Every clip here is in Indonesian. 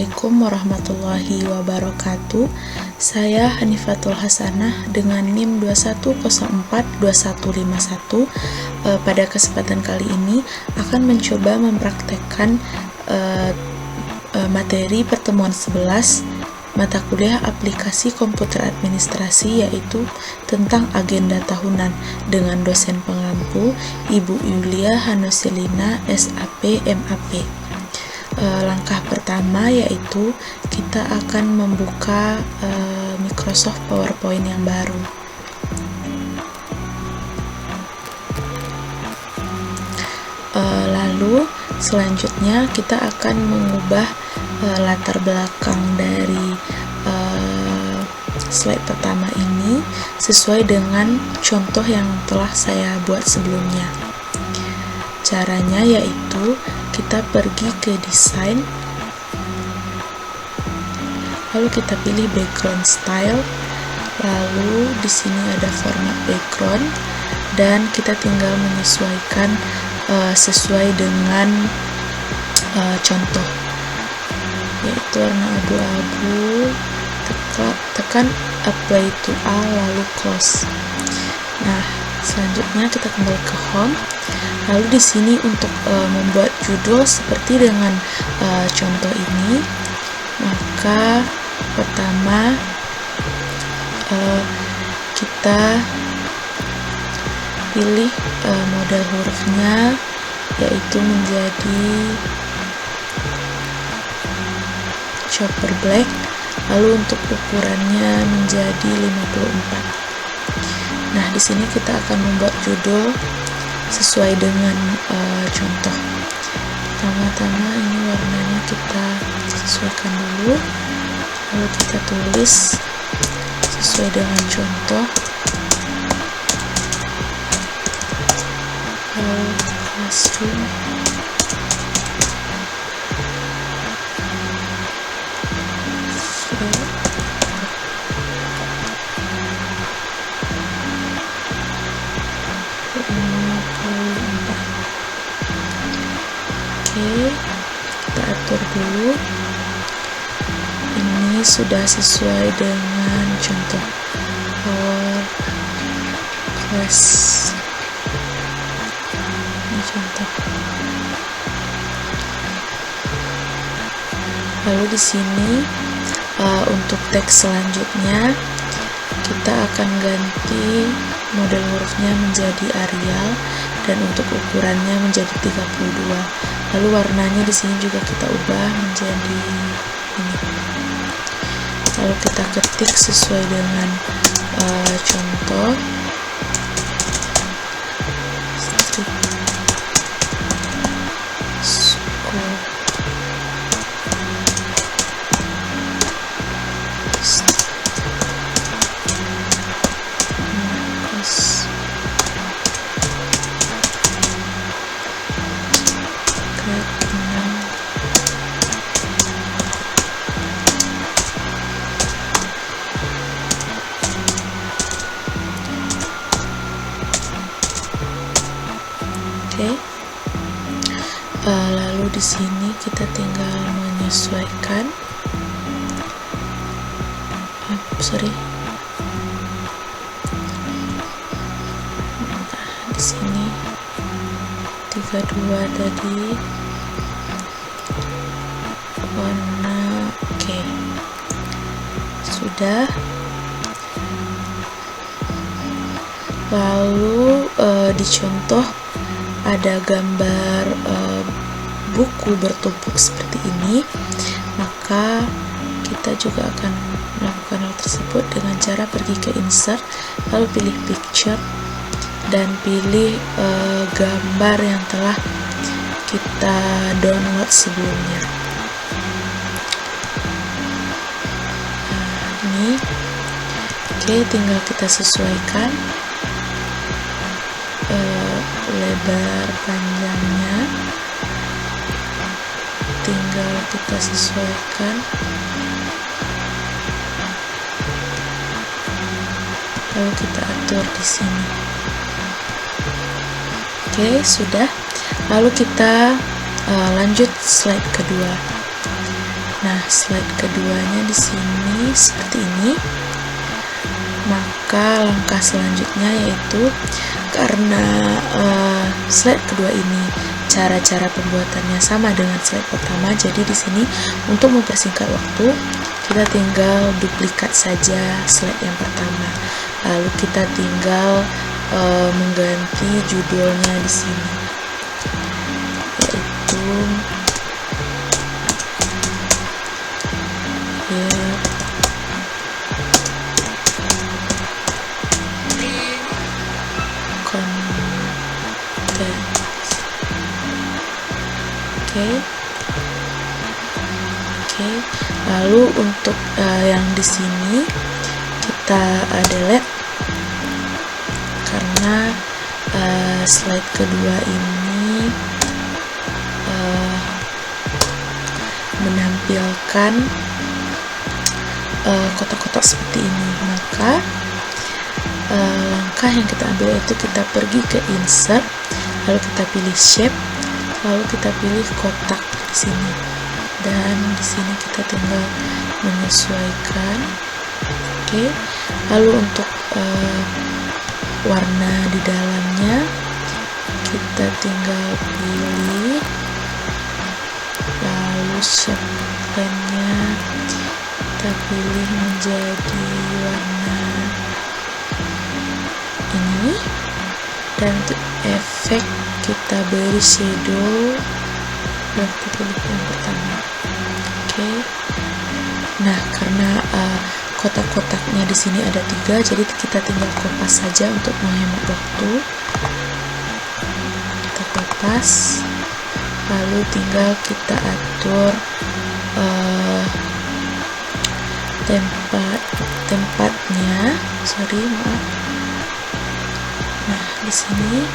Assalamualaikum warahmatullahi wabarakatuh. Saya Hanifatul Hasanah dengan NIM 21042151. Pada kesempatan kali ini akan mencoba mempraktekkan materi pertemuan 11 mata kuliah aplikasi komputer administrasi, yaitu tentang agenda tahunan dengan dosen pengampu Ibu Yulia Hanusilina SAP MAP. Langkah pertama yaitu kita akan membuka Microsoft PowerPoint yang baru. Lalu selanjutnya kita akan mengubah latar belakang dari slide pertama ini sesuai dengan contoh yang telah saya buat sebelumnya. Caranya yaitu kita pergi ke desain, lalu kita pilih background style, lalu di sini ada format background dan kita tinggal menyesuaikan sesuai dengan contoh, yaitu warna abu-abu, tekan apply to all lalu close. Nah, selanjutnya kita kembali ke home. Lalu di sini untuk membuat judul seperti dengan contoh ini, maka pertama kita pilih model hurufnya, yaitu menjadi chopper black. Lalu untuk ukurannya menjadi 54. Nah, di sini kita akan membuat judul sesuai dengan contoh. Pertama-tama ini warnanya kita sesuaikan dulu, lalu kita tulis sesuai dengan contoh. Lalu classroom, kita atur dulu. Ini sudah sesuai dengan contoh power class. Ini contoh. Lalu di sini untuk teks selanjutnya kita akan ganti model hurufnya menjadi Arial dan untuk ukurannya menjadi 32. Lalu warnanya di sini juga kita ubah menjadi ini. Lalu kita ketik sesuai dengan contoh. Lalu di sini kita tinggal menyesuaikan. Di sini 32 tadi warna oke. Sudah. Lalu di contoh ada gambar buku bertumpuk seperti ini, maka kita juga akan melakukan hal tersebut dengan cara pergi ke insert, lalu pilih picture dan pilih gambar yang telah kita download sebelumnya. Ini oke, tinggal kita sesuaikan lebar panjangnya, tinggal kita sesuaikan. Lalu kita atur di sini. Oke, sudah. Lalu kita lanjut slide kedua. Nah, slide keduanya di sini seperti ini. Maka langkah selanjutnya yaitu karena slide kedua ini cara-cara pembuatannya sama dengan slide pertama, jadi di sini untuk mempersingkat waktu kita tinggal duplikat saja slide yang pertama, lalu kita tinggal mengganti judulnya di sini, yaitu Oke. Lalu untuk yang di sini kita delete karena slide kedua ini menampilkan kotak-kotak seperti ini. Maka langkah yang kita ambil itu kita pergi ke insert, lalu kita pilih shape, lalu kita pilih kotak di sini, dan di sini kita tinggal menyesuaikan. Oke. Lalu untuk warna di dalamnya kita tinggal pilih, lalu shape nya kita pilih menjadi warna ini, dan untuk efek kita beri shadow dan kita pilih yang pertama. Oke. Nah, karena kotak-kotaknya di sini ada 3, jadi kita tinggal kopas saja untuk menghemat waktu. Kita kopas, lalu tinggal kita atur tempatnya. Nah, di sini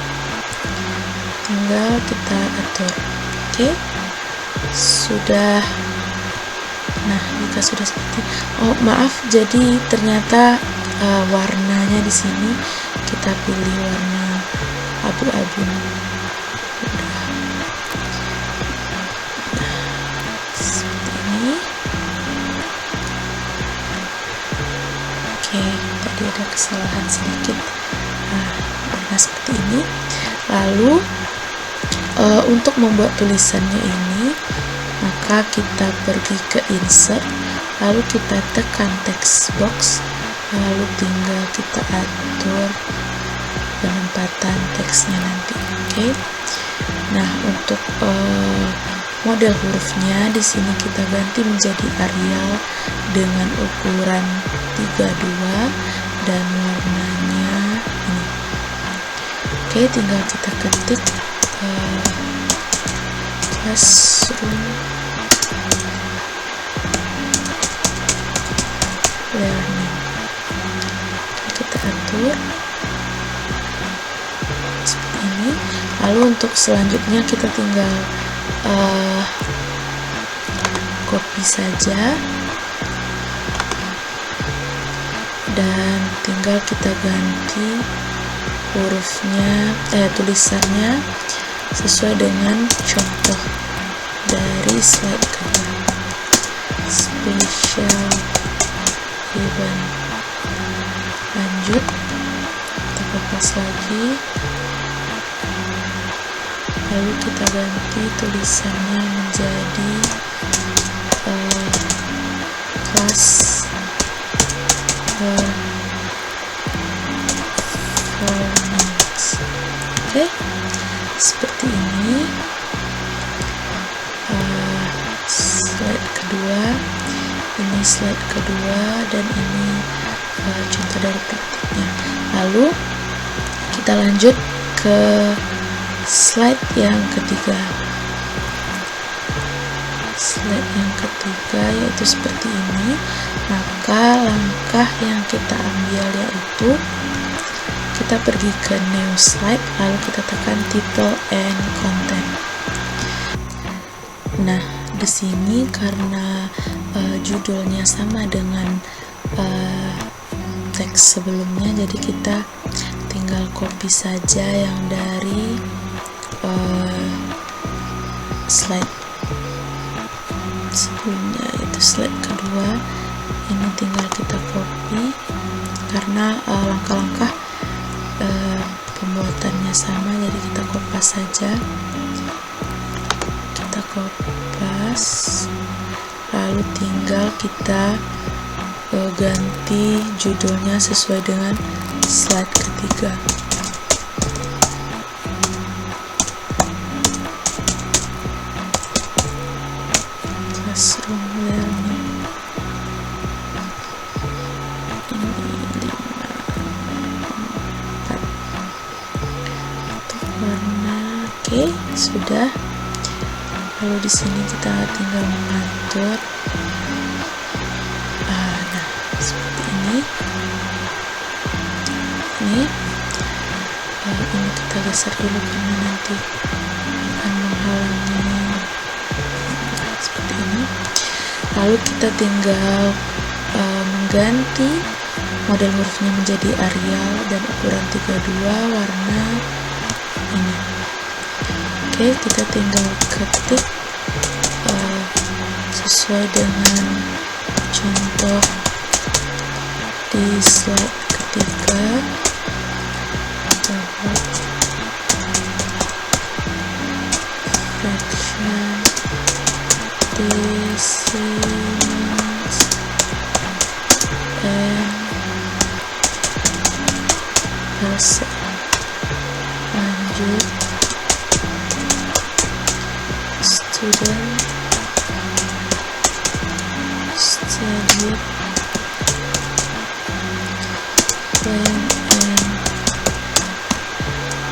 tinggal kita atur. Oke. Sudah. Nah, jika sudah seperti jadi ternyata warnanya di sini kita pilih warna abu-abu. Seperti ini. Oke, tadi ada kesalahan sedikit. Warna seperti ini. Lalu untuk membuat tulisannya ini, maka kita pergi ke insert, lalu kita tekan text box, lalu tinggal kita atur penempatan teksnya nanti. Oke. Nah, untuk model hurufnya di sini kita ganti menjadi Arial dengan ukuran 32 dan warnanya ini. Oke, tinggal kita ketik classroom learning. Kita atur seperti ini. Lalu untuk selanjutnya kita tinggal copy saja dan tinggal kita ganti hurufnya, tulisannya sesuai dengan contoh dari slide kedua. Special event. Lanjut, kita kopas lagi, lalu kita ganti tulisannya menjadi class performance. Oke. Seperti ini slide kedua, ini slide kedua, dan ini contoh dari praktiknya. Lalu kita lanjut ke slide yang ketiga. Slide yang ketiga yaitu seperti ini. Maka langkah yang kita ambil yaitu kita pergi ke new slide, lalu kita tekan title and content. Nah, di sini karena judulnya sama dengan teks sebelumnya, jadi kita tinggal copy saja yang dari slide sebelumnya. yaitu slide kedua. Ini tinggal kita copy karena langkah-langkah pembuatannya sama, jadi kita kopas saja. Kita kopas, lalu tinggal kita ganti judulnya sesuai dengan slide ketiga. Classroom learning. Ini 5, 4 untuk warna. Oke, sudah. Lalu di sini kita tinggal mengatur. Nah, seperti ini. Ini kita geser dulu karena nanti akan menghalangi. Seperti ini. Lalu kita tinggal mengganti model hurufnya menjadi Arial dan ukuran 32 warna ini. Oke, kita tinggal ketik sesuai dengan contoh di slide ketiga. Fraction, decimals, and percent. Lanjut, student studied plant and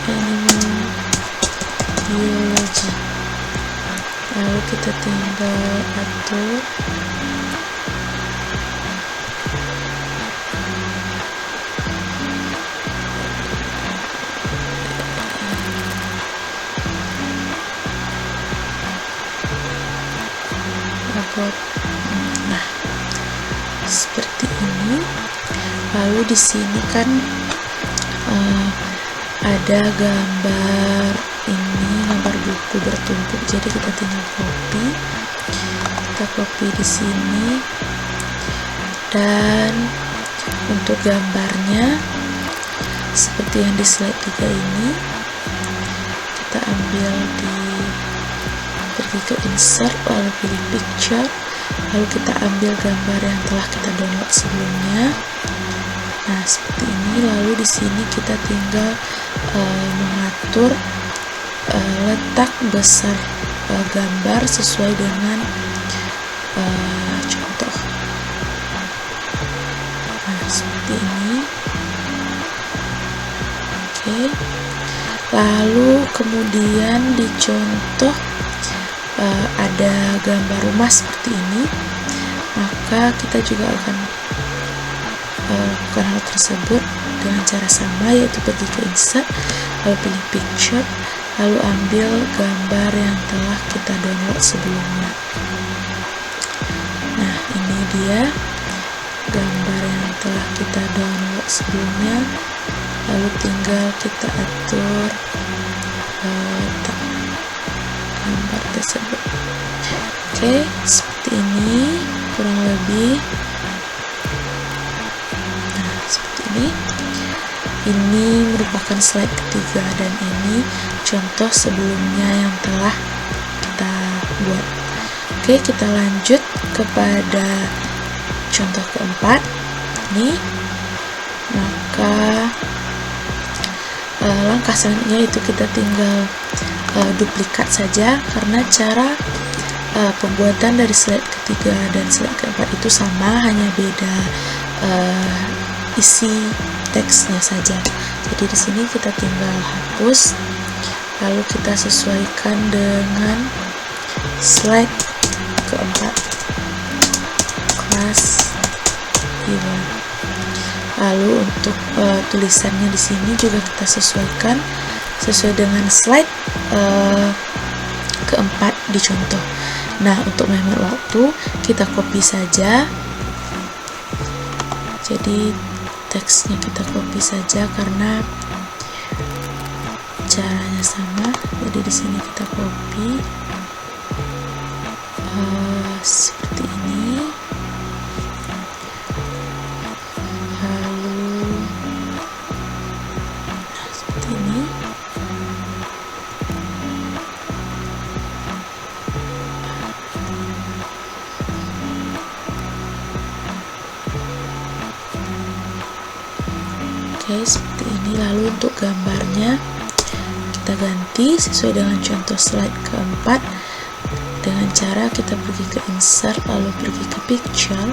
animal biology. Lalu kita tinggal atur robot. Nah, seperti ini. Lalu di sini kan ada gambar ini, gambar buku bertumpuk, jadi kita tinggal copy. Kita copy di sini, dan untuk gambarnya seperti yang di slide 3 ini, kita ambil pergi ke insert, lalu pilih picture, lalu kita ambil gambar yang telah kita download sebelumnya. Nah, seperti ini. Lalu di sini kita tinggal mengatur letak besar gambar sesuai dengan contoh. Nah, seperti ini. Oke. Lalu kemudian di contoh ada gambar rumah seperti ini, maka kita juga akan lakukan hal tersebut dengan cara sama, yaitu pergi ke insert, lalu pilih picture, lalu ambil gambar yang telah kita download sebelumnya. Nah, ini dia gambar yang telah kita download sebelumnya. Lalu tinggal kita atur letak gambar tersebut. Oke, seperti ini kurang lebih. Nah, seperti ini. Ini merupakan slide ketiga dan ini contoh sebelumnya yang telah kita buat. Oke, kita lanjut kepada contoh keempat. Ini, maka langkah selanjutnya itu kita tinggal duplikat saja, karena cara pembuatan dari slide ketiga dan slide keempat itu sama, hanya beda isi teksnya saja. Jadi di sini kita tinggal hapus, lalu kita sesuaikan dengan slide keempat, kelas Iwan. Lalu untuk tulisannya di sini juga kita sesuaikan sesuai dengan slide keempat di contoh. Nah, untuk menghemat waktu kita copy saja. Jadi teksnya kita copy saja karena caranya sama. Jadi di sini kita copy seperti ini. Oke, seperti ini. Lalu untuk gambarnya kita ganti sesuai dengan contoh slide keempat dengan cara kita pergi ke insert, lalu pergi ke picture,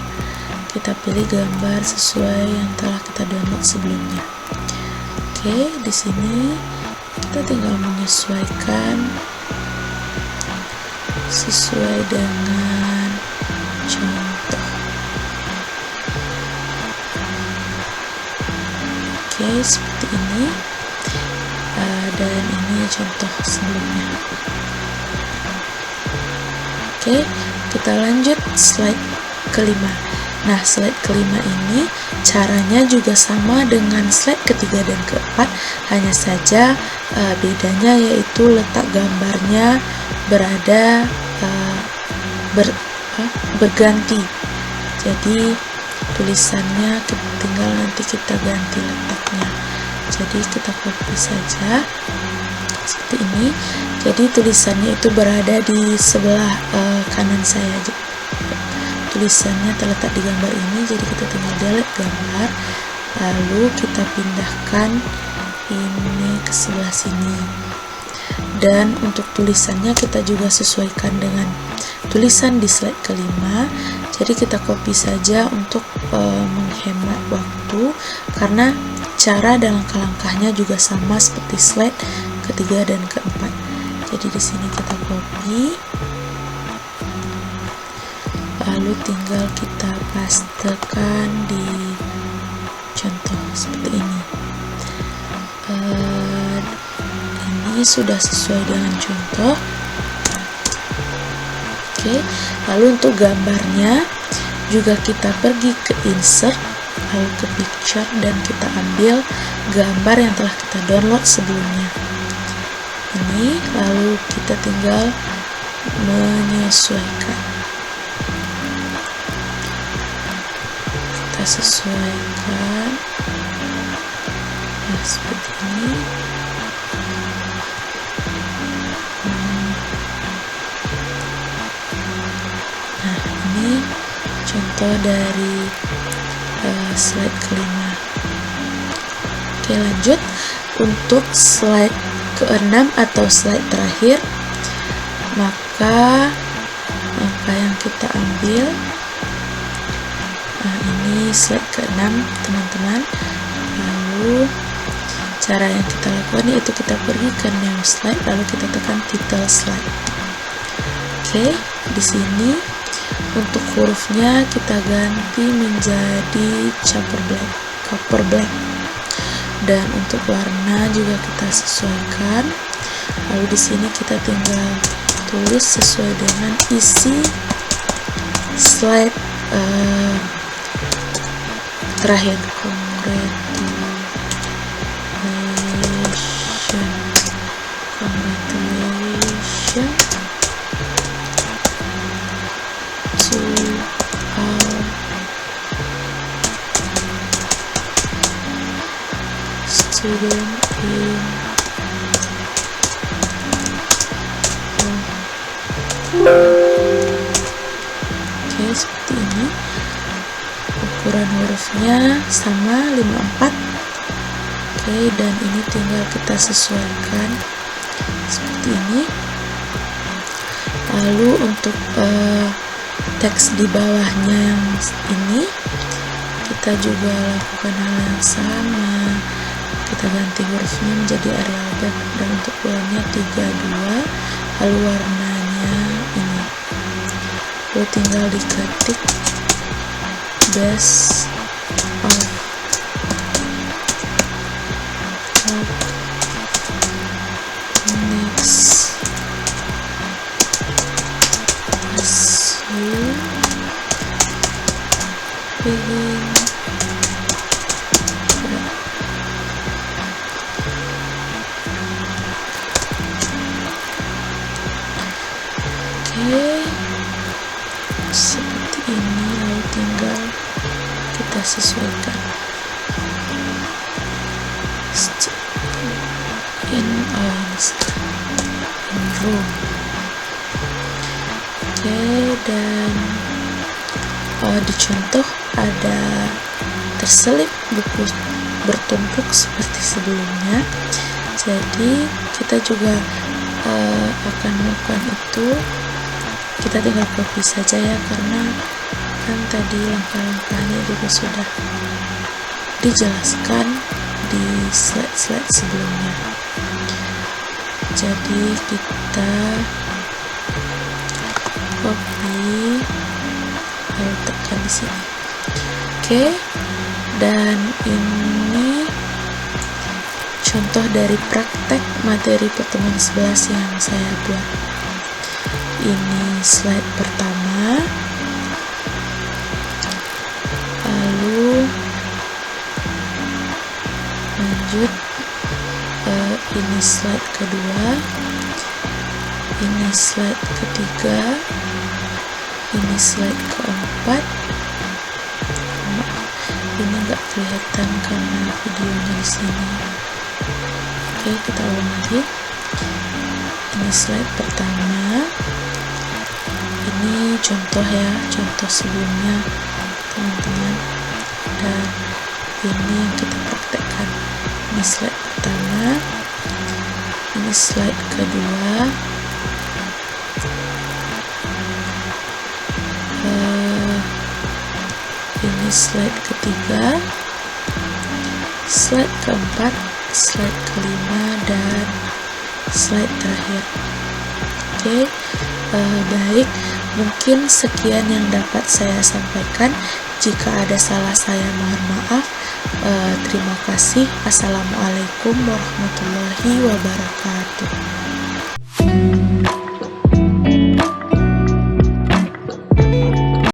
kita pilih gambar sesuai yang telah kita download sebelumnya. Oke, di sini kita tinggal menyesuaikan sesuai dengan contoh. Oke, seperti ini. Dan ini contoh sebelumnya. Oke, kita lanjut slide kelima. Nah, slide kelima ini caranya juga sama dengan slide ketiga dan keempat, hanya saja bedanya yaitu letak gambarnya berada berganti. Jadi tulisannya tinggal nanti kita ganti letaknya. Jadi kita copy saja seperti ini. Jadi tulisannya itu berada di sebelah kanan saya. Tulisannya terletak di gambar ini, jadi kita tinggal delete gambar, lalu kita pindahkan ini ke sebelah sini. Dan untuk tulisannya kita juga sesuaikan dengan tulisan di slide kelima. Jadi kita copy saja untuk menghemat waktu, karena cara dan langkah-langkahnya juga sama seperti slide ketiga dan keempat. Jadi di sini kita copy, lalu tinggal kita pastekan di contoh seperti ini. Ini sudah sesuai dengan contoh. Oke, lalu untuk gambarnya juga kita pergi ke insert, lalu ke picture, dan kita ambil gambar yang telah kita download sebelumnya. Ini, lalu kita tinggal menyesuaikan. Kita sesuaikan. Nah, seperti ini. Nah, ini contoh dari slide kelima. Oke, lanjut untuk slide ke-6 atau slide terakhir. Maka angka yang kita ambil, nah ini slide ke-6 teman-teman. Lalu cara yang kita lakukan yaitu kita pergi ke new slide, lalu kita tekan title slide. Oke, di sini untuk hurufnya kita ganti menjadi copper black. Dan untuk warna juga kita sesuaikan. Lalu di sini kita tinggal tulis sesuai dengan isi slide terakhir. Congratulations to all student in Oke, seperti ini. Ukuran hurufnya sama 54. Oke, dan ini tinggal kita sesuaikan seperti ini. Lalu untuk teks di bawahnya yang ini kita juga lakukan hal yang sama. Kita ganti hurufnya menjadi Arial Black, dan untuk bulannya 32. Lalu warnanya ini. Lalu tinggal diketik best of next as you begin. Oke, seperti ini. Lalu tinggal kita sesuaikan. In room. Oke, dan di contoh ada terselip buku bertumpuk seperti sebelumnya. Jadi kita juga akan melakukan itu. Kita tinggal copy saja ya, karena kan tadi langkah-langkahnya juga sudah dijelaskan di slide-slide sebelumnya. Jadi kita copy lalu tekan di sini. Oke, dan ini contoh dari praktek materi pertemuan 11 yang saya buat. Ini slide pertama, lalu lanjut, ini slide kedua, ini slide ketiga, ini slide keempat. Ini nggak kelihatan karena videonya di sini. Oke, kita ulang lagi. Ini slide pertama. Ini contoh ya, contoh sebelumnya teman-teman. Dan ini yang kita praktekkan. Ini slide pertama. Ini slide kedua. Ini slide ketiga, slide keempat, slide kelima, dan slide terakhir. Oke, baik, mungkin sekian yang dapat saya sampaikan. Jika ada salah saya mohon maaf. Terima kasih. Assalamualaikum warahmatullahi wabarakatuh.